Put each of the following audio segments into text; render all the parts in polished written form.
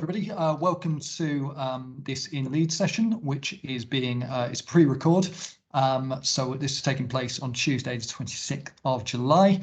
Everybody, welcome to this InLeeds session, which is being is pre-record. So this is taking place on Tuesday, the 26th of July.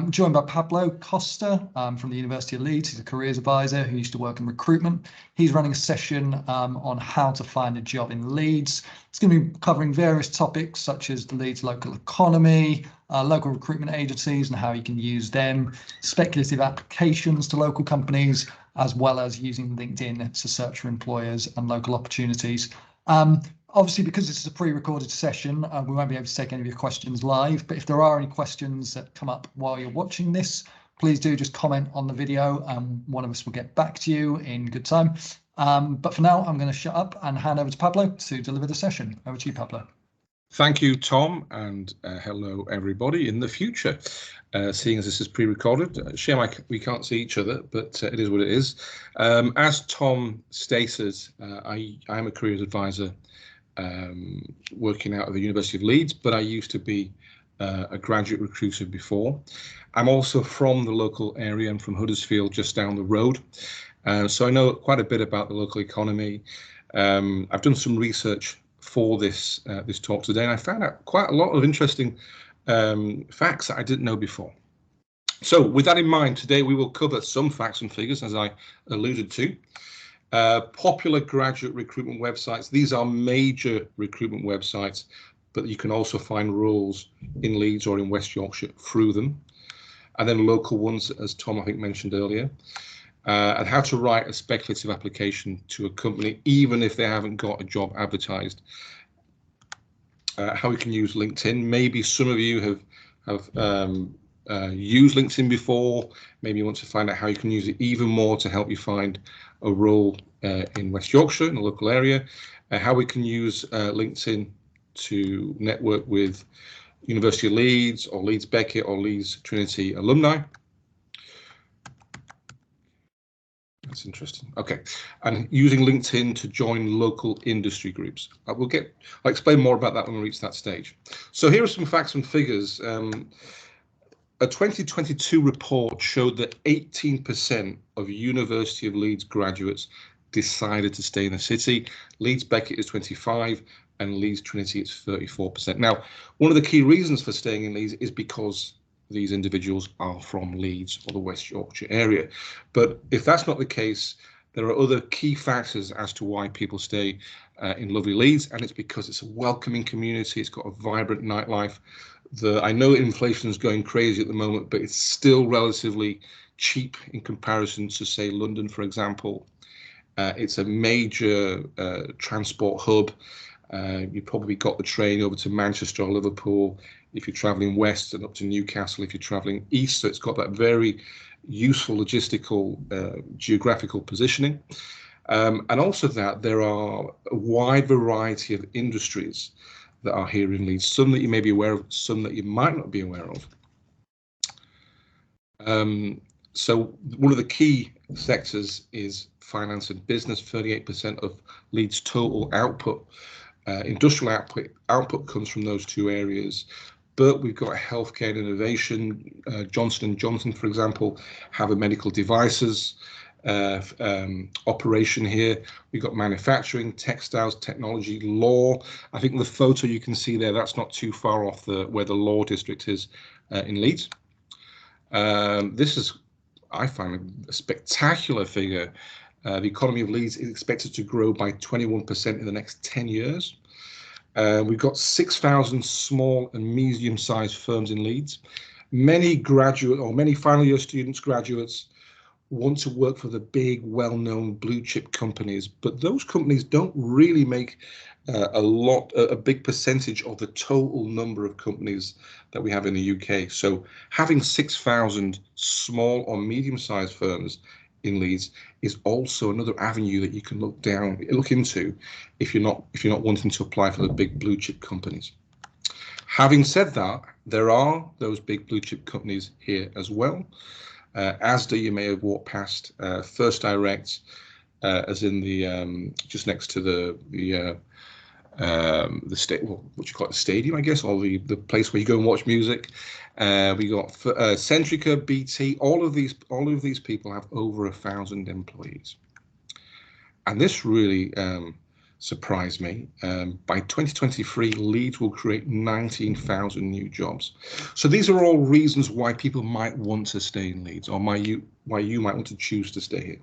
Joined by Pablo Costa from the University of Leeds. He's a careers advisor who used to work in recruitment. He's running a session on how to find a job in Leeds. It's going to be covering various topics such as the Leeds local economy, local recruitment agencies and how you can use them, speculative applications to local companies, as well as using LinkedIn to search for employers and local opportunities. Obviously, because this is a pre-recorded session, we won't be able to take any of your questions live, but if there are any questions that come up while you're watching this, please do just comment on the video and one of us will get back to you in good time. But for now, I'm going to shut up and hand over to Pablo to deliver the session. Over to you, Pablo. Thank you, Tom, and hello, everybody in the future. Seeing as this is pre-recorded, shame we can't see each other, but it is what it is. As Tom stated, I'm a careers advisor working out of the University of Leeds, but I used to be a graduate recruiter before. I'm also from the local area. I'm from Huddersfield, just down the road. So I know quite a bit about the local economy. I've done some research for this talk today, and I found out quite a lot of interesting facts that I didn't know before. So with that in mind, today we will cover some facts and figures, as I alluded to. Popular graduate recruitment websites. These are major recruitment websites, but you can also find roles in Leeds or in West Yorkshire through them. And then local ones, as Tom I think mentioned earlier. And how to write a speculative application to a company, even if they haven't got a job advertised. How we can use LinkedIn. Maybe some of you have used LinkedIn before. Maybe you want to find out how you can use it even more to help you find a role in West Yorkshire, in the local area. How we can use LinkedIn to network with University of Leeds or Leeds Beckett or Leeds Trinity alumni. That's interesting. Okay, and using LinkedIn to join local industry groups. I'll explain more about that when we reach that stage. So here are some facts and figures. A 2022 report showed that 18% of University of Leeds graduates decided to stay in the city. Leeds Beckett is 25% and Leeds Trinity is 34%. Now, one of the key reasons for staying in Leeds is because these individuals are from Leeds or the West Yorkshire area. But if that's not the case, there are other key factors as to why people stay in lovely Leeds, and it's because it's a welcoming community. It's got a vibrant nightlife. I know inflation is going crazy at the moment, but it's still relatively cheap in comparison to, say, London, for example. It's a major transport hub. You probably got the train over to Manchester or Liverpool if you're traveling west, and up to Newcastle if you're traveling east. So it's got that very useful logistical geographical positioning. And also that there are a wide variety of industries that are here in Leeds, some that you may be aware of, some that you might not be aware of. So one of the key sectors is finance and business. 38% of Leeds' total output, industrial output comes from those two areas. But we've got healthcare and innovation. Johnson & Johnson, for example, have a medical devices operation here. We've got manufacturing, textiles, technology, law. I think the photo you can see there, that's not too far off where the law district is in Leeds. This is, I find, a spectacular figure. The economy of Leeds is expected to grow by 21% in the next 10 years. We've got 6,000 small and medium-sized firms in Leeds. Many final year students, graduates, want to work for the big, well-known blue chip companies, but those companies don't really make a big percentage of the total number of companies that we have in the UK. So having 6,000 small or medium-sized firms in Leeds is also another avenue that you can look into if you're not wanting to apply for the big blue chip companies. Having said that, there are those big blue chip companies here as well. Asda, you may have walked past. First Direct, as in the just next to the stadium, I guess, or the place where you go and watch music. We got Centrica, BT. All of these people have over 1,000 employees. And this really surprised me. By 2023, Leeds will create 19,000 new jobs. So these are all reasons why people might want to stay in Leeds, or why you might want to choose to stay here.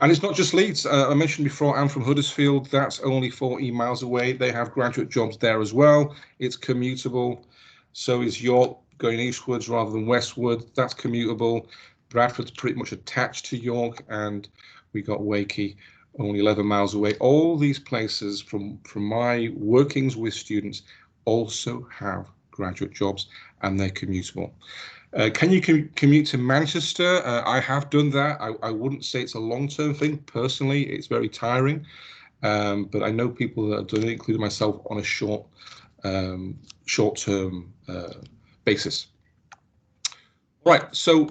And it's not just Leeds. I mentioned before, I'm from Huddersfield. That's only 40 miles away. They have graduate jobs there as well. It's commutable. So is York, going eastwards rather than westward. That's commutable. Bradford's pretty much attached to York, and we got Wakey only 11 miles away. All these places from my workings with students also have graduate jobs, and they're commutable. Can you commute to Manchester? I have done that. I wouldn't say it's a long-term thing. Personally, it's very tiring, but I know people that have done it, including myself, on a short-term basis. Right, so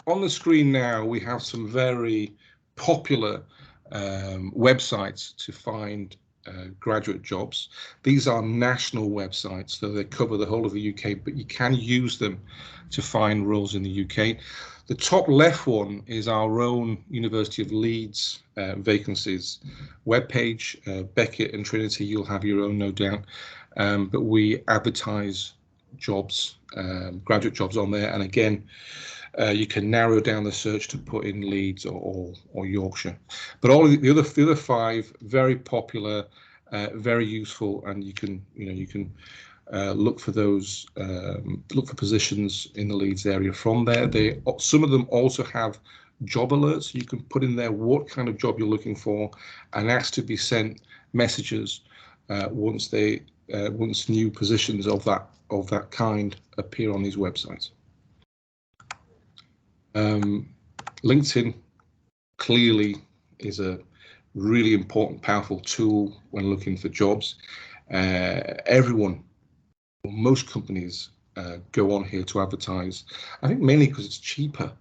on the screen now, we have some very popular websites to find graduate jobs. These are national websites, so they cover the whole of the UK, but you can use them to find roles in the UK. The top left one is our own University of Leeds vacancies webpage. Beckett and Trinity, you'll have your own, no doubt, but we advertise jobs, graduate jobs on there, and again, you can narrow down the search to put in Leeds or Yorkshire. But all of the other five, very popular, very useful, and you can look for those, look for positions in the Leeds area from there. Some of them also have job alerts. You can put in there what kind of job you're looking for and ask to be sent messages once new positions of that kind appear on these websites. LinkedIn clearly is a really important, powerful tool when looking for jobs. Most companies go on here to advertise, I think mainly because it's cheaper,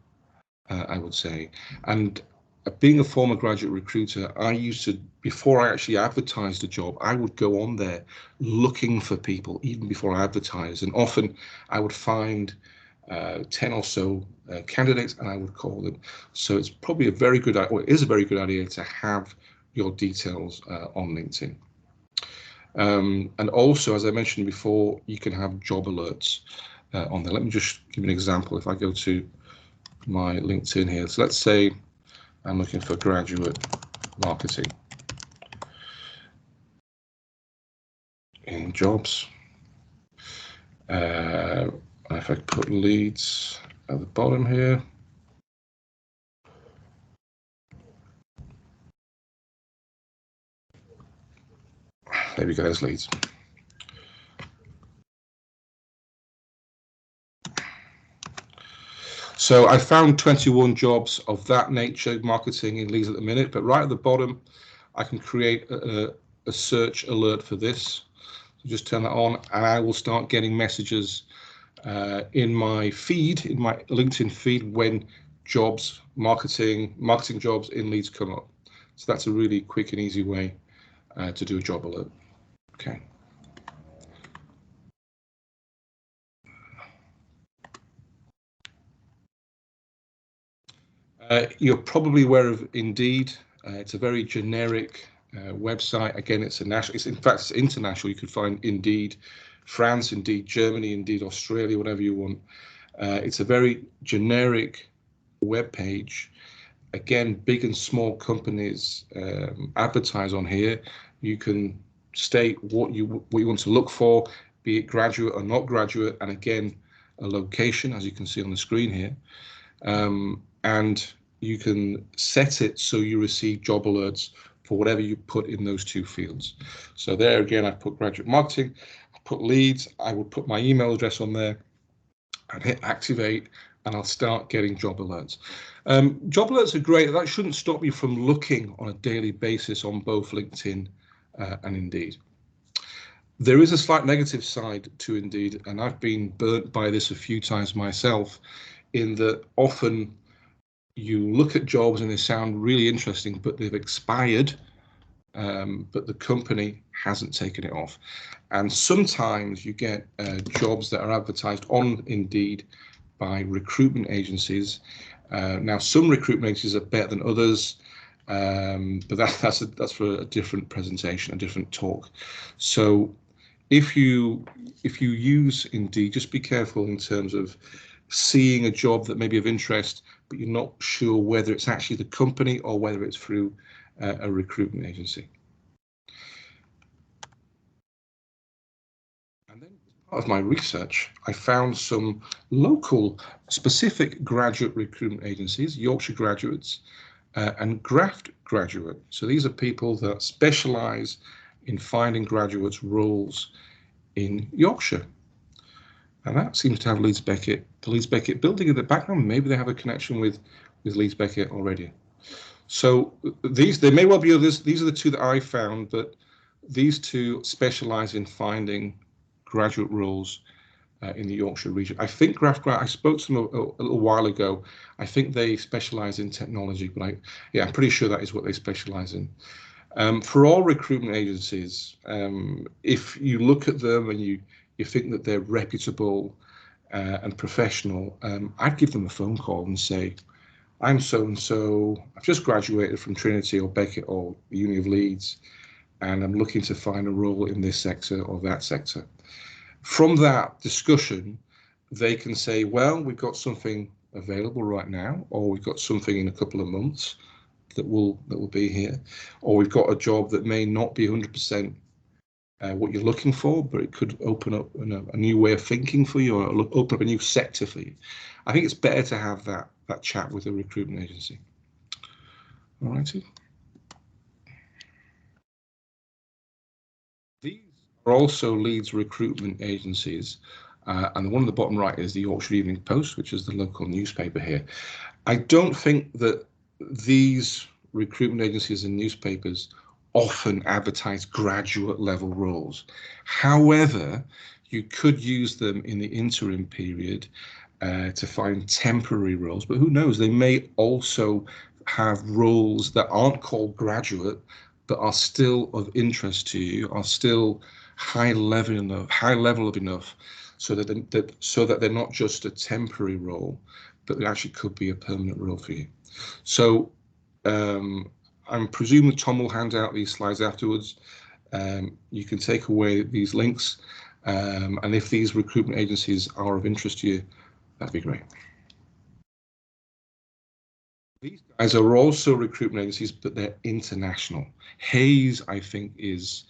I would say. And being a former graduate recruiter, I used to, before I actually advertised a job, I would go on there looking for people even before I advertised. And often I would find 10 or so candidates, and I would call them. So it's probably it is a very good idea to have your details on LinkedIn. And also, as I mentioned before, you can have job alerts on there. Let me just give you an example. If I go to my LinkedIn here, so let's say I'm looking for graduate marketing in jobs. If I put Leeds at the bottom here, there we go, there's Leeds. So I found 21 jobs of that nature, marketing in Leeds at the minute, but right at the bottom, I can create a search alert for this. So just turn that on, and I will start getting messages in my feed, in my LinkedIn feed, when jobs, marketing jobs in Leeds come up. So that's a really quick and easy way to do a job alert. Okay. You're probably aware of Indeed. It's a very generic website. Again, it's a national. In fact, it's international. You could find Indeed France, Indeed Germany, Indeed Australia, whatever you want. It's a very generic web page. Again, big and small companies advertise on here. You can state what you want to look for, be it graduate or not graduate, and again, a location, as you can see on the screen here. And you can set it so you receive job alerts for whatever you put in those two fields. So there again, I put graduate marketing, I put Leeds, I will put my email address on there and hit activate, and I'll start getting job alerts. Job alerts are great. That shouldn't stop you from looking on a daily basis on both LinkedIn and Indeed. There is a slight negative side to Indeed, and I've been burnt by this a few times myself, in that often you look at jobs and they sound really interesting, but they've expired, but the company hasn't taken it off. And sometimes you get jobs that are advertised on Indeed by recruitment agencies. Now, some recruitment agencies are better than others. But that's for a different presentation, a different talk. So if you use Indeed, just be careful in terms of seeing a job that may be of interest, but you're not sure whether it's actually the company or whether it's through a recruitment agency. And then as part of my research, I found some local specific graduate recruitment agencies, Yorkshire Graduates and Graft Graduate. So these are people that specialise in finding graduates roles in Yorkshire. And that seems to have Leeds Beckett, the Leeds Beckett building in the background. Maybe they have a connection with Leeds Beckett already. So there may well be others. These are the two that I found, but these two specialise in finding graduate roles in the Yorkshire region. I think I spoke to them a little while ago. I think they specialise in technology, but I'm pretty sure that is what they specialise in. For all recruitment agencies, if you look at them and you think that they're reputable and professional, I'd give them a phone call and say, I'm so-and-so, I've just graduated from Trinity or Beckett or the Uni of Leeds, and I'm looking to find a role in this sector or that sector. From that discussion, they can say, well, we've got something available right now, or we've got something in a couple of months that will be here, or we've got a job that may not be 100% what you're looking for, but it could open up a new way of thinking for you, or open up a new sector for you. I think it's better to have that chat with a recruitment agency. All righty. These are also Leeds recruitment agencies, and the one on the bottom right is the Yorkshire Evening Post, which is the local newspaper here. I don't think that these recruitment agencies and newspapers often advertise graduate level roles. However, you could use them in the interim period to find temporary roles, but who knows, they may also have roles that aren't called graduate, but are still of interest to you, are still high level enough, so that they're not just a temporary role, but it actually could be a permanent role for you. So I'm presuming Tom will hand out these slides afterwards. You can take away these links, and if these recruitment agencies are of interest to you, that'd be great. These guys are also recruitment agencies, but they're international. Hayes, I think, is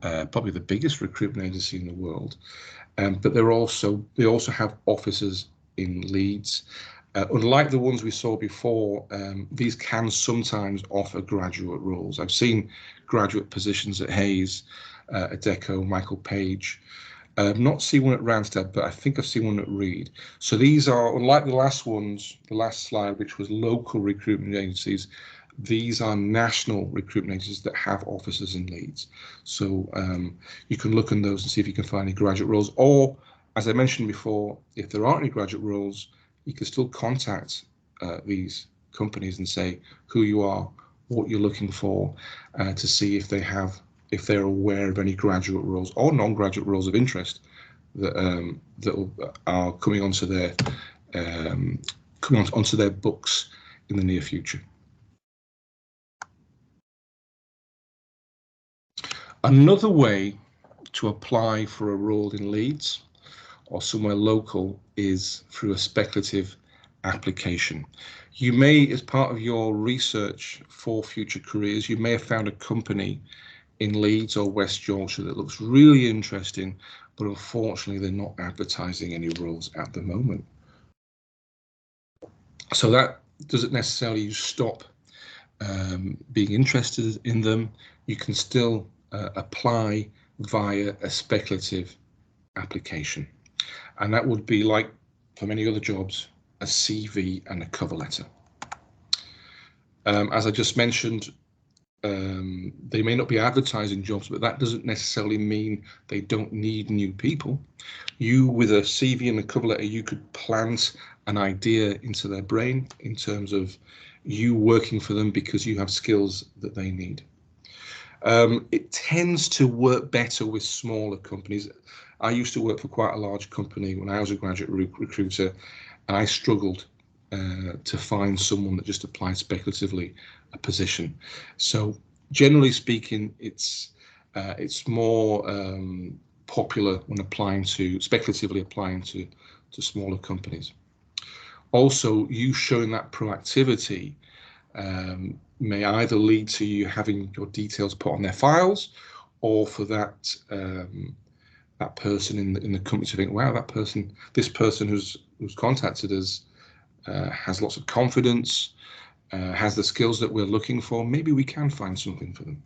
probably the biggest recruitment agency in the world, but they also have offices in Leeds. Unlike the ones we saw before, these can sometimes offer graduate roles. I've seen graduate positions at Hayes, Adecco, Michael Page. Not seen one at Randstad, but I think I've seen one at Reed. So these are, unlike the last slide, which was local recruitment agencies, these are national recruitment agencies that have offices in Leeds. So you can look in those and see if you can find any graduate roles. Or, as I mentioned before, if there aren't any graduate roles, you can still contact these companies and say who you are, what you're looking for, to see if they're aware of any graduate roles or non-graduate roles of interest that are coming onto their books in the near future. Another way to apply for a role in Leeds or somewhere local is through a speculative application. You may, as part of your research for future careers, you may have found a company in Leeds or West Yorkshire that looks really interesting, but unfortunately they're not advertising any roles at the moment. So that doesn't necessarily stop being interested in them. You can still apply via a speculative application. And that would be, like for many other jobs, a CV and a cover letter. As I just mentioned, they may not be advertising jobs, but that doesn't necessarily mean they don't need new people. You, with a CV and a cover letter, you could plant an idea into their brain in terms of you working for them because you have skills that they need. It tends to work better with smaller companies. I used to work for quite a large company when I was a graduate recruiter, and I struggled to find someone that just applied speculatively a position. So generally speaking, it's more popular when speculatively applying to smaller companies. Also, you showing that proactivity may either lead to you having your details put on their files, or for that that person in the company to think, wow, this person who's contacted us has lots of confidence, has the skills that we're looking for. Maybe we can find something for them.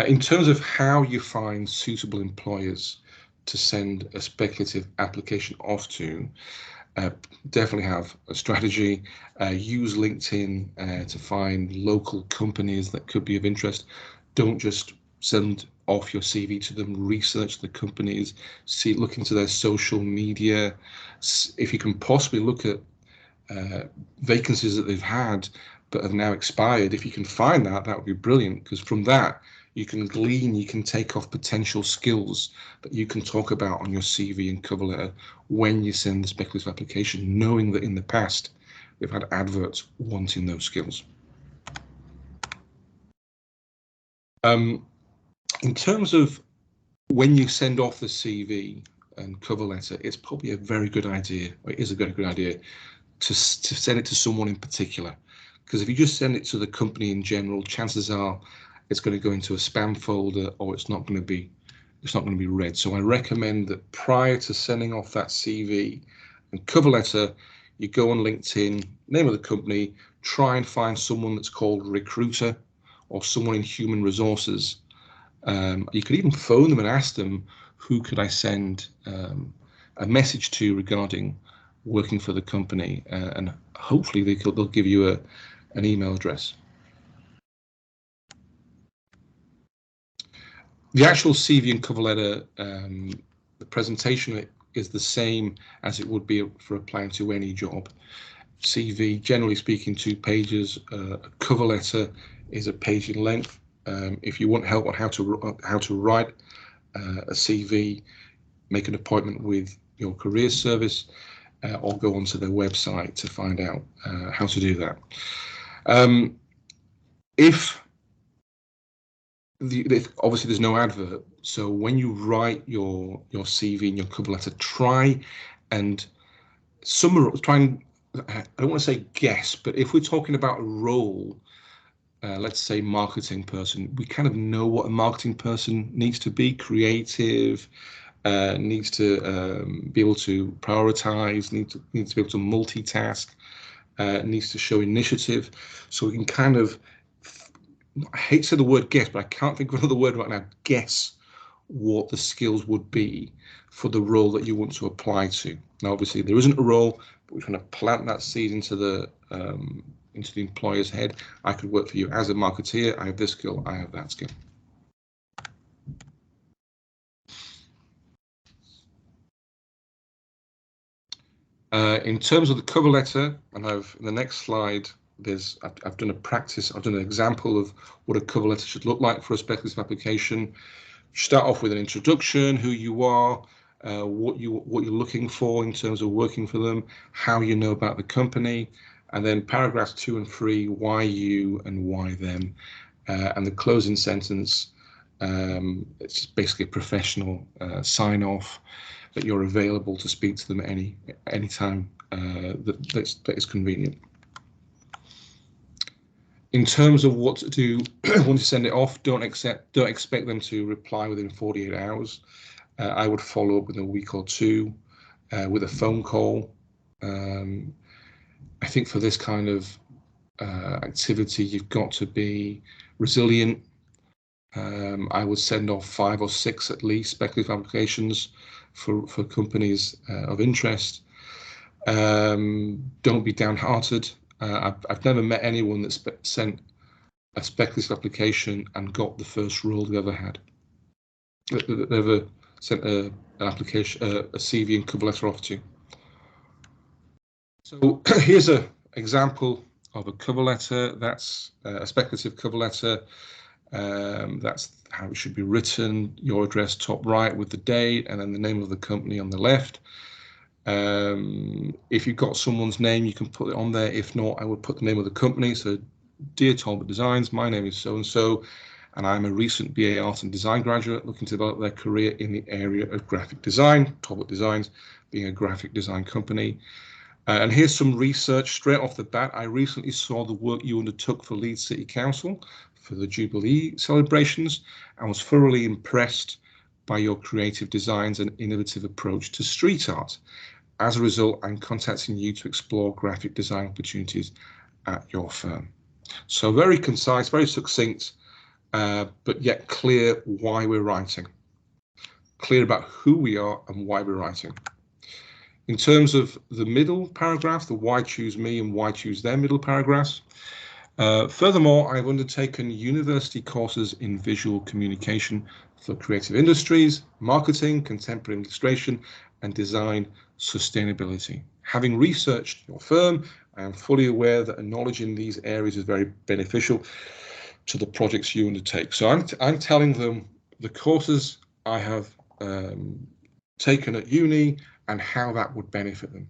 In terms of how you find suitable employers to send a speculative application off to, definitely have a strategy. Use LinkedIn to find local companies that could be of interest. Don't just send off your CV to them. Research the companies, look into their social media. If you can possibly look at vacancies that they've had but have now expired, if you can find that would be brilliant, because from that you can take off potential skills that you can talk about on your CV and cover letter when you send the speculative application, knowing that in the past we've had adverts wanting those skills. In terms of when you send off the CV and cover letter, it's probably a very good idea, or it is a very good idea, to send it to someone in particular. Because if you just send it to the company in general, chances are it's going to go into a spam folder, or it's not going to be read. So I recommend that prior to sending off that CV and cover letter, you go on LinkedIn, name of the company, try and find someone that's called recruiter or someone in human resources. You could even phone them and ask them, who could I send a message to regarding working for the company, and hopefully they'll give you an email address. The actual CV and cover letter, the presentation is the same as it would be for applying to any job. CV, generally speaking, 2 pages. A cover letter is a page in length. If you want help on how to write a CV, make an appointment with your career service, or go onto their website to find out how to do that. If obviously there's no advert, so when you write your CV and your cover letter, try and I don't want to say guess, but if we're talking about a role, let's say marketing person, we kind of know what a marketing person needs to be: creative, needs to be able to prioritize, needs to be able to multitask, needs to show initiative. So we can kind of, I hate to say the word guess, but I can't think of another word right now, guess what the skills would be for the role that you want to apply to. Now, obviously there isn't a role, but we're trying to plant that seed into the employer's head. I could work for you as a marketeer. I have this skill, I have that skill. In terms of the cover letter, and in the next slide, I've done a practice, I've done an example of what a cover letter should look like for a speculative application. Start off with an introduction, who you are, what you're looking for in terms of working for them, how you know about the company, and then paragraphs 2 and 3, why you and why them, and the closing sentence. It's basically a professional sign off that you're available to speak to them any time that is convenient. In terms of what to do once you send it off, don't expect them to reply within 48 hours. I would follow up within a week or 2 with a phone call. I think for this kind of activity, you've got to be resilient. I would send off 5 or 6 at least speculative applications for companies of interest. Don't be downhearted. I've never met anyone that sent a speculative application and got the first role they ever had. That ever sent an application, a CV and cover letter off to. So here's an example of a cover letter. That's a speculative cover letter. That's how it should be written. Your address top right with the date, and then the name of the company on the left. If you've got someone's name, you can put it on there. If not, I would put the name of the company. So, dear Talbot Designs, my name is so-and-so, and I'm a recent BA Art and Design graduate looking to develop their career in the area of graphic design. Talbot Designs being a graphic design company. And here's some research straight off the bat. I recently saw the work you undertook for Leeds City Council for the Jubilee celebrations and was thoroughly impressed by your creative designs and innovative approach to street art. As a result, I'm contacting you to explore graphic design opportunities at your firm. So very concise, very succinct, but yet clear why we're writing. Clear about who we are and why we're writing. In terms of the middle paragraph, the why choose me and why choose them middle paragraphs. Furthermore, I've undertaken university courses in visual communication for creative industries, marketing, contemporary illustration, and design sustainability. Having researched your firm, I am fully aware that a knowledge in these areas is very beneficial to the projects you undertake. So I'm telling them the courses I have taken at uni and how that would benefit them.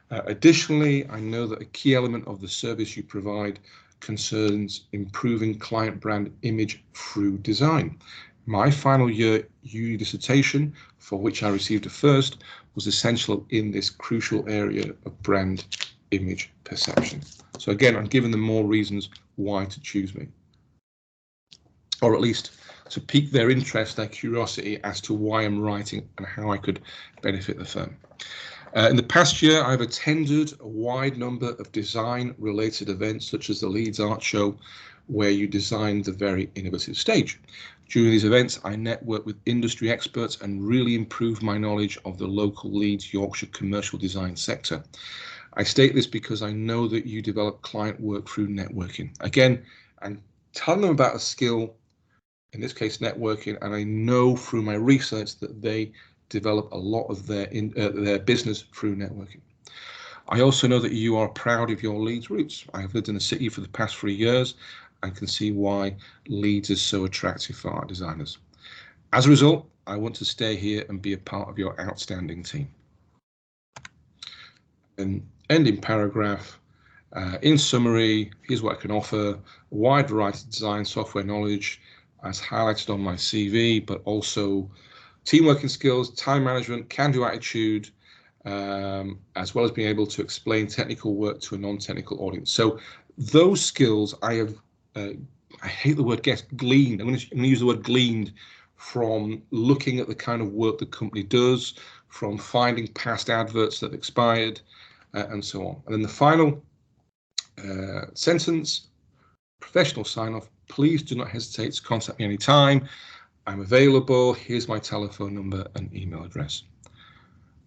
Additionally, I know that a key element of the service you provide concerns improving client brand image through design. My final year uni dissertation, for which I received a first, was essential in this crucial area of brand image perception. So again, I'm giving them more reasons why to choose me, or at least to pique their interest, their curiosity as to why I'm writing and how I could benefit the firm. In the past year, I've attended a wide number of design-related events, such as the Leeds Art Show, where you designed the very innovative stage. During these events, I networked with industry experts and really improved my knowledge of the local Leeds, Yorkshire commercial design sector. I state this because I know that you develop client work through networking. Again, I'm telling them about a skill, in this case networking, and I know through my research that they develop a lot of their business through networking. I also know that you are proud of your Leeds roots. I have lived in the city for the past 3 years and can see why Leeds is so attractive for art designers. As a result, I want to stay here and be a part of your outstanding team. And ending paragraph. In summary, here's what I can offer: a wide variety of design software knowledge as highlighted on my CV, but also team working skills, time management, can-do attitude, as well as being able to explain technical work to a non-technical audience. So those skills I have, I hate the word gleaned. I'm going to use the word gleaned from looking at the kind of work the company does, from finding past adverts that have expired, and so on. And then the final sentence, professional sign-off. Please do not hesitate to contact me anytime. I'm available. Here's my telephone number and email address.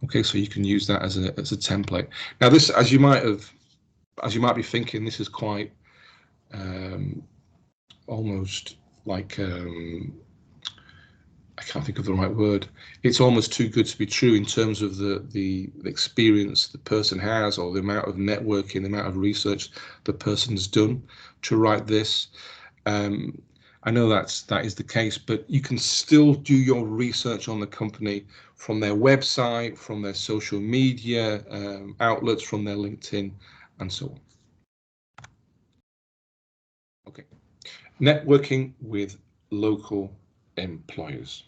Okay, so you can use that as a template. Now, this, as you might be thinking, this is quite almost like I can't think of the right word. It's almost too good to be true in terms of the experience the person has, or the amount of networking, the amount of research the person's done to write this. I know that is the case, but you can still do your research on the company from their website, from their social media outlets, from their LinkedIn, and so on. Okay, networking with local employers.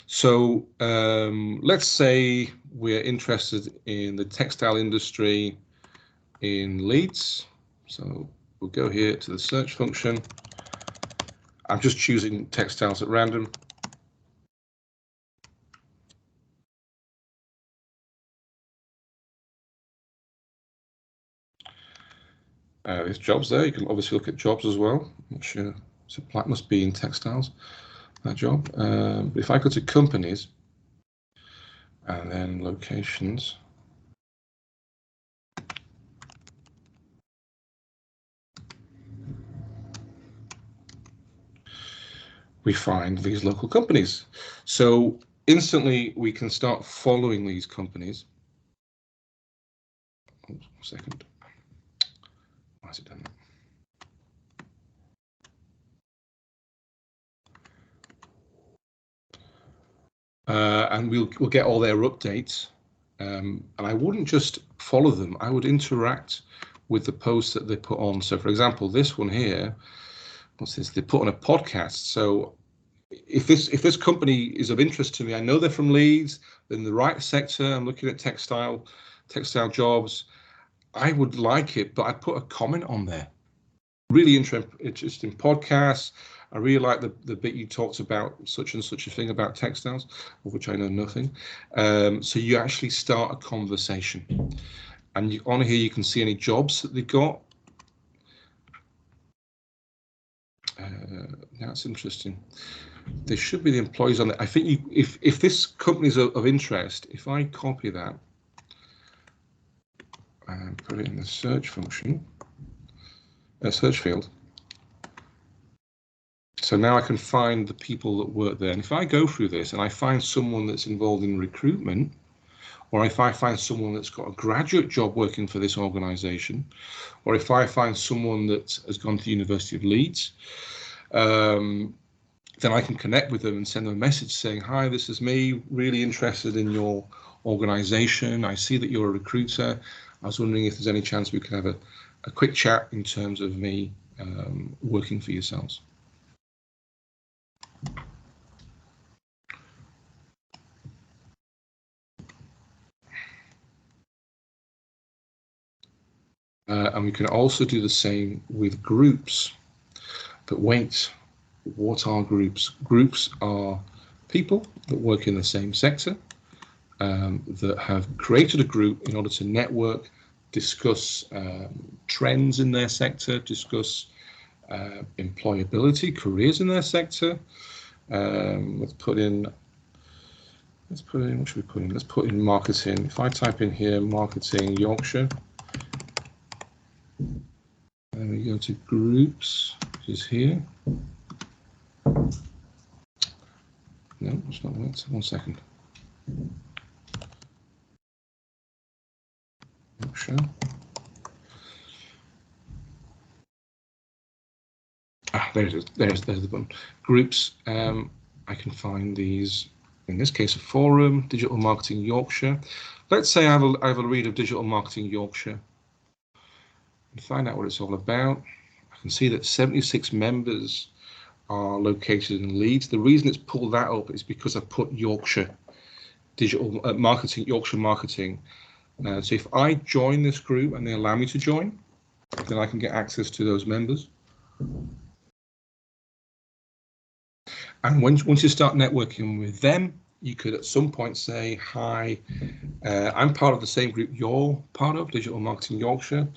So let's say we're interested in the textile industry in Leeds. So we'll go here to the search function. I'm just choosing textiles at random. There's jobs there. You can obviously look at jobs as well. I'm not sure. So it must be in textiles, that job. But if I go to companies and then locations, we find these local companies. So instantly we can start following these companies. Oops, 1 second. Why has it done that? And we'll get all their updates And I wouldn't just follow them, I would interact with the posts that they put on. So for example, this one here, what's this? They put on a podcast. So if this company is of interest to me, I know they're from Leeds, they're in the right sector, I'm looking at textile jobs, I would like it, but I'd put a comment on there. Really interesting podcasts. I really like the bit you talked about such and such a thing about textiles, of which I know nothing. So you actually start a conversation. And on here you can see any jobs that they've got. That's interesting. There should be the employees on it. I think if this company is of interest, if I copy that and put it in the search function, search field. So now I can find the people that work there. And if I go through this and I find someone that's involved in recruitment, or if I find someone that's got a graduate job working for this organization, or if I find someone that has gone to the University of Leeds, then I can connect with them and send them a message saying, hi, this is me, really interested in your organization. I see that you're a recruiter. I was wondering if there's any chance we could have a quick chat in terms of me working for yourselves. And we can also do the same with groups. But wait, what are groups? Groups are people that work in the same sector, that have created a group in order to network, discuss trends in their sector, discuss employability, careers in their sector. Let's put in, what should we put in? Let's put in marketing. If I type in here, marketing Yorkshire, and we go to groups, which is here. No, it's not that. 1 second. Yorkshire. There it is. There's the button. Groups. I can find these. In this case, a forum, Digital Marketing Yorkshire. Let's say I have a read of Digital Marketing Yorkshire. And find out what it's all about. I can see that 76 members are located in Leeds. The reason it's pulled that up is because I put Yorkshire Digital Marketing, Yorkshire Marketing. So if I join this group and they allow me to join, then I can get access to those members. And once you start networking with them, you could at some point say, hi, I'm part of the same group you're part of, Digital Marketing Yorkshire.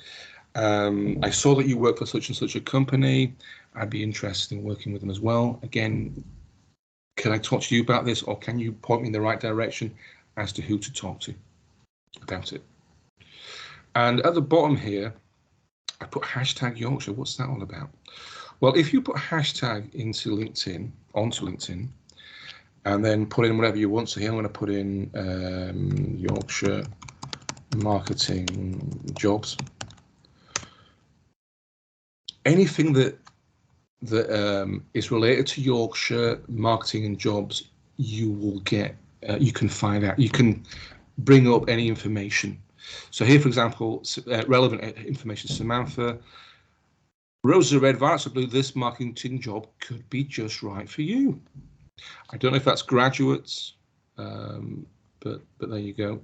I saw that you work for such and such a company. I'd be interested in working with them as well. Again, can I talk to you about this, or can you point me in the right direction as to who to talk to about it? And at the bottom here, I put hashtag Yorkshire. What's that all about? Well, if you put hashtag into LinkedIn, onto LinkedIn, and then put in whatever you want. So here I'm going to put in Yorkshire marketing jobs. Anything that is related to Yorkshire marketing and jobs, you will get. You can find out. You can bring up any information. So here, for example, relevant information. Samantha, roses are red, violets are blue. This marketing job could be just right for you. I don't know if that's graduates, but there you go.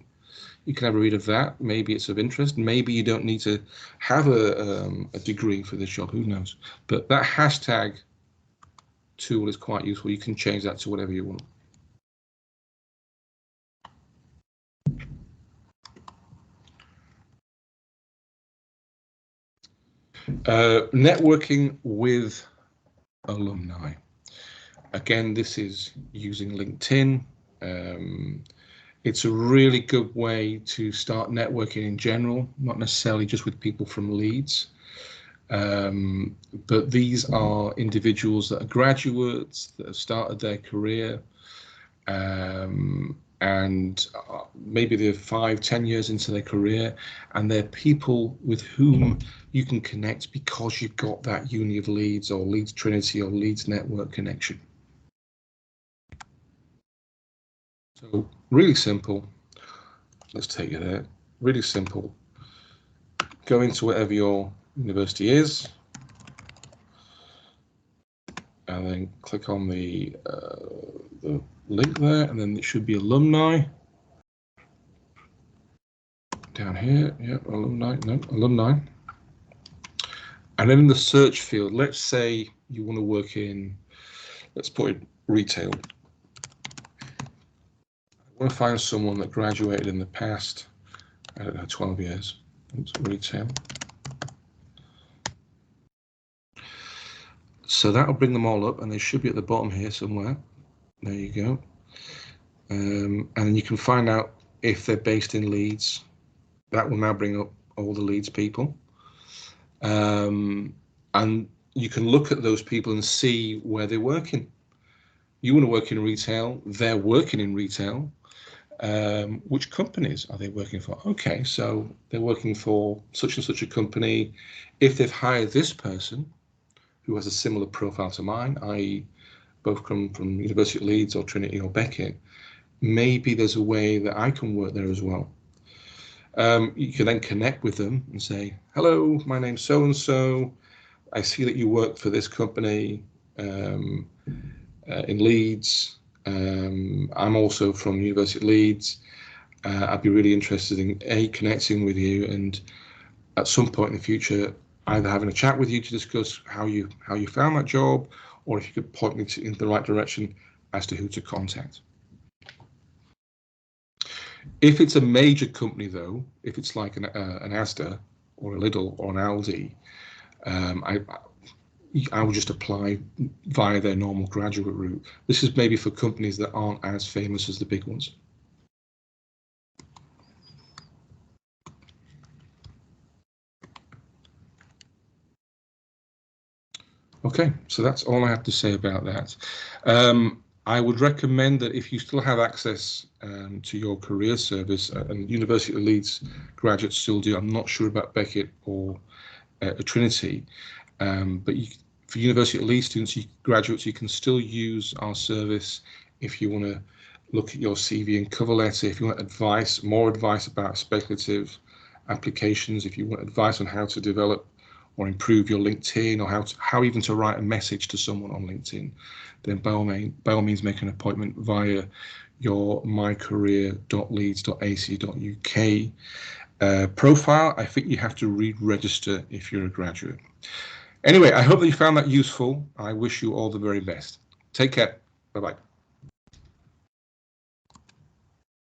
You can have a read of that. Maybe it's of interest. Maybe you don't need to have a degree for this job. Who knows? But that hashtag tool is quite useful. You can change that to whatever you want. Networking with alumni. Again, this is using LinkedIn. It's a really good way to start networking in general, not necessarily just with people from Leeds. But these are individuals that are graduates, that have started their career, and maybe they're 5-10 years into their career, and they're people with whom you can connect because you've got that Uni of Leeds or Leeds Trinity or Leeds network connection. So really simple. let's take you there. Really simple. Go into whatever your university is, and then click on the link there, and then it should be Alumni. Down here, yeah, Alumni, no, Alumni. And then in the search field, let's say you want to work in, let's put it retail. I want to find someone that graduated in the past, I don't know, 12 years. It's retail. So that'll bring them all up, and they should be at the bottom here somewhere. There you go. And then you can find out if they're based in Leeds. That will now bring up all the Leeds people. And you can look at those people and see where they're working. You want to work in retail, they're working in retail. Which companies are they working for? Okay, so they're working for such and such a company. If they've hired this person who has a similar profile to mine, i.e. both come from University of Leeds or Trinity or Beckett, maybe there's a way that I can work there as well. You can then connect with them and say, hello, my name's so-and-so. I see that you work for this company in Leeds. I'm also from University of Leeds. I'd be really interested in connecting with you, and at some point in the future, either having a chat with you to discuss how you found that job, or if you could point me in the right direction as to who to contact. If it's a major company, though, if it's like an Asda or a Lidl or an Aldi, I would just apply via their normal graduate route. This is maybe for companies that aren't as famous as the big ones. Okay, so that's all I have to say about that. I would recommend that if you still have access to your career service, and University of Leeds graduates still do, I'm not sure about Beckett or Trinity, but for University of Leeds students, graduates, you can still use our service if you want to look at your CV and cover letter, if you want advice, more advice about speculative applications, if you want advice on how to develop or improve your LinkedIn, or how even to write a message to someone on LinkedIn, then by all means make an appointment via your mycareer.leeds.ac.uk profile. I think you have to re-register if you're a graduate. Anyway, I hope that you found that useful. I wish you all the very best. Take care. Bye-bye.